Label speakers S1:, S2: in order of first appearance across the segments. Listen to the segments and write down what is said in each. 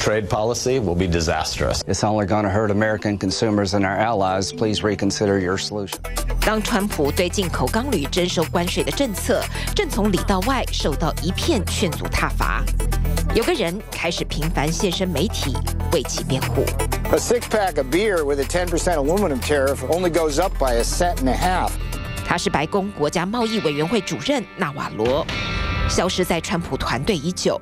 S1: trade policy will be disastrous.
S2: It's only going to hurt American consumers and our allies. Please reconsider your solution.
S3: 当川普对进口钢铝征收关税的政策正从里到外受到一片劝阻挞伐，有个人开始频繁现身媒体为其辩护。
S4: A six-pack of beer with a 10% aluminum tariff only goes up by $1.50.
S3: 他是白宫国家贸易委员会主任纳瓦罗，消失在川普团队已久。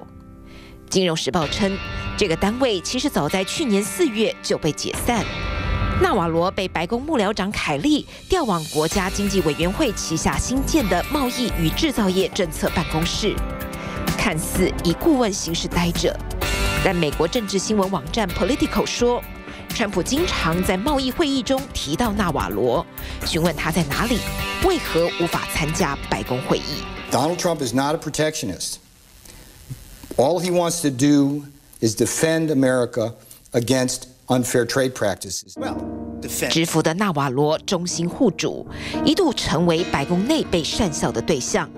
S3: 金融时报称，这个单位其实早在去年4月就被解散。纳瓦罗被白宫幕僚长凯利调往国家经济委员会旗下新建的贸易与制造业政策办公室，看似以顾问形式待着。但美国政治新闻网站 Politico 说，川普经常在贸易会议中提到纳瓦罗，询问他在哪里，为何无法参加白宫会议。
S4: Donald Trump is not a protectionist. All he wants to do is defend America against unfair trade practices.
S3: 知府的纳瓦罗忠心护主，一度成为白宫内被讪笑的对象，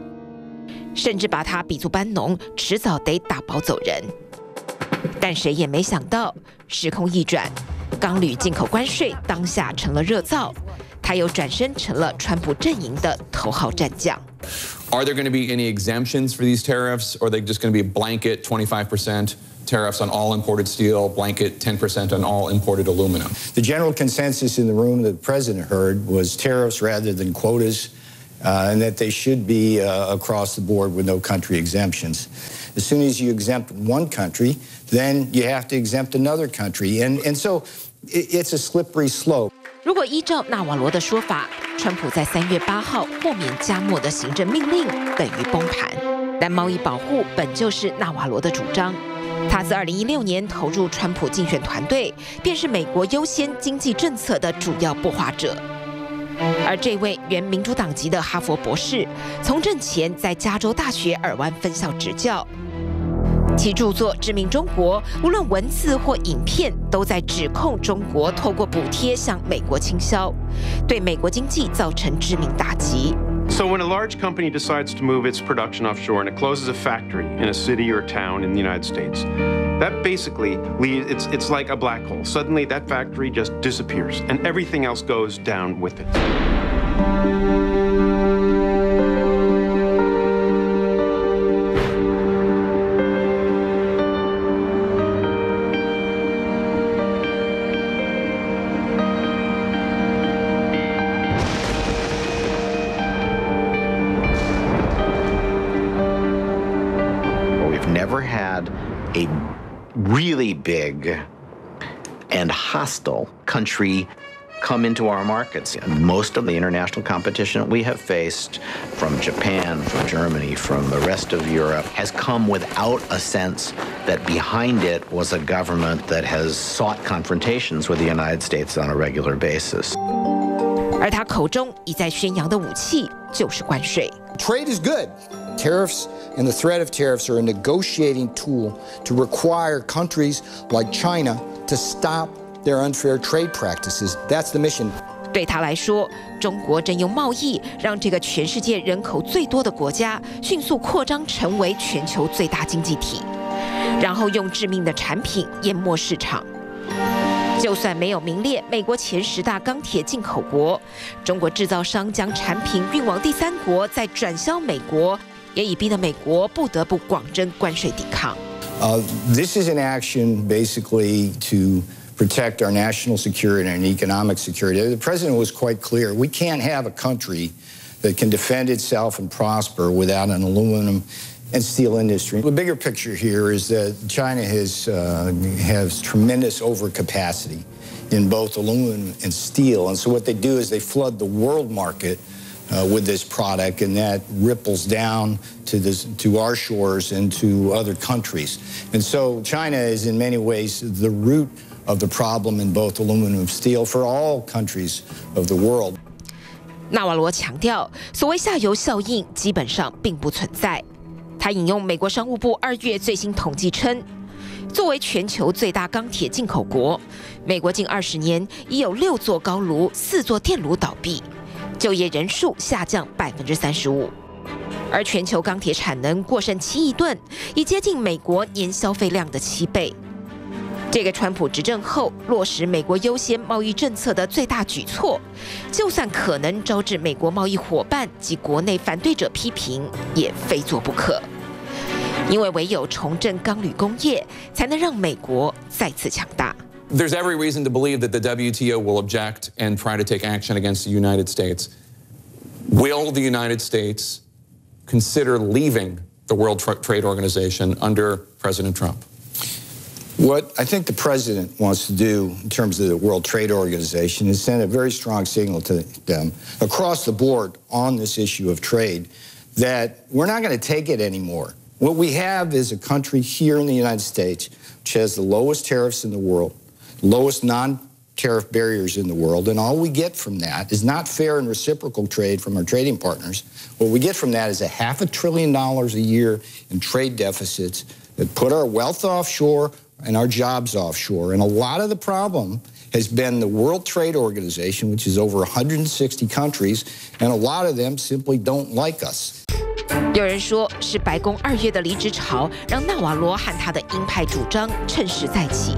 S3: 甚至把他比作班农，迟早得打包走人。但谁也没想到，时空一转，钢铝进口关税当下成了热造，他又转身成了川普阵营的头号战将。
S5: Are there going to be any exemptions for these tariffs, or are they just going to be a blanket 25%? Tariffs on all imported steel, blanket 10% on all imported aluminum.
S4: The general consensus in the room that the president heard was tariffs rather than quotas, and that they should be across the board with no country exemptions. As soon as you exempt one country, then you have to exempt another country, and so it's a slippery slope.
S3: 如果依照纳瓦罗的说法，川普在3月8号豁免加墨的行政命令等于崩盘，但贸易保护本就是纳瓦罗的主张。他自2016年投入川普竞选团队，便是美国优先经济政策的主要擘画者。而这位原民主党籍的哈佛博士，从政前在加州大学尔湾分校执教，其著作《致命中国》，无论文字或影片，都在指控中国透过补贴向美国倾销，对美国经济造成致命打击。
S6: So when a large company decides to move its production offshore and it closes a factory in a city or a town in the United States, that basically it's like a black hole. Suddenly that factory just disappears and everything else goes down with it.
S7: Never had a really big and hostile country come into our markets. Most of the international competition we have faced from Japan, from Germany, from the rest of Europe has come without a sense that behind it was a government that has sought confrontations with the United States on a regular basis.
S3: 而他口中一再宣扬的武器就是关税。
S4: Trade is good. Tariffs and the threat of tariffs are a negotiating tool to require countries like China to stop their unfair trade practices. That's the mission.
S3: 对他来说，中国正用贸易让这个全世界人口最多的国家迅速扩张成为全球最大经济体，然后用致命的产品淹没市场。就算没有名列美国前10大钢铁进口国，中国制造商将产品运往第3国，再转销美国，也已逼得美国不得不广征关税抵抗。
S4: This is an action basically to protect our national security and economic security. The president was quite clear. We can't have a country that can defend itself and prosper without an aluminum and steel industry. The bigger picture here is that China has tremendous overcapacity in both aluminum and steel. And so what they do is they flood the world market with this product, and that ripples down to our shores and to other countries. And so China is in many ways the root of the problem in both aluminum and steel for all countries of the world.
S3: 纳瓦罗强调，所谓下游效应基本上并不存在。他引用美国商务部2月最新统计称，作为全球最大钢铁进口国，美国近20年已有6座高炉、4座电炉倒闭，就业人数下降35%，而全球钢铁产能过剩7亿吨，已接近美国年消费量的7倍。这个川普执政后落实美国优先贸易政策的最大举措，就算可能招致美国贸易伙伴及国内反对者批评，也非做不可。因为唯有重振钢铝工业，才能让美国再次强大。
S5: There's every reason to believe that the WTO will object and try to take action against the United States. Will the United States consider leaving the World Trade Organization under President Trump?
S4: What I think the president wants to do in terms of the World Trade Organization is send a very strong signal to them across the board on this issue of trade that we're not going to take it anymore. What we have is a country here in the United States which has the lowest tariffs in the world, lowest non-tariff barriers in the world, and all we get from that is not fair and reciprocal trade from our trading partners. What we get from that is $500 billion a year in trade deficits that put our wealth offshore and our jobs offshore. And a lot of the problem has been the World Trade Organization, which is over 160 countries, and a lot of them simply don't like us.
S3: 有人说是白宫2月的离职潮，让纳瓦罗和他的鹰派主张趁势再起。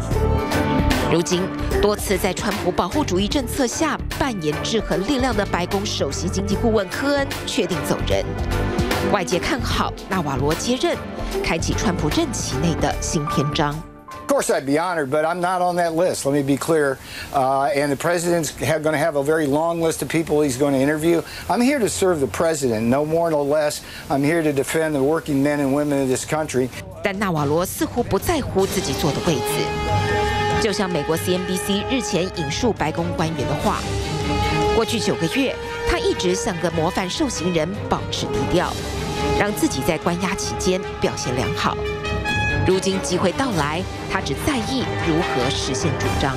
S3: 如今，多次在川普保护主义政策下扮演制衡力量的白宫首席经济顾问科恩确定走人。外界看好纳瓦罗接任，开启川普任期内的新篇章。
S4: Of course, I'd be honored, but I'm not on that list. Let me be clear. And the president's going to have a very long list of people he's going to interview. I'm here to serve the president, no more, no less. I'm here to defend the working men and women of this country.
S3: 但纳瓦罗似乎不在乎自己坐的位子，就像美国 CNBC 日前引述白宫官员的话：过去9个月，他一直像个模范受刑人，保持低调，让自己在关押期间表现良好。如今机会到来，他只在意如何实现主张。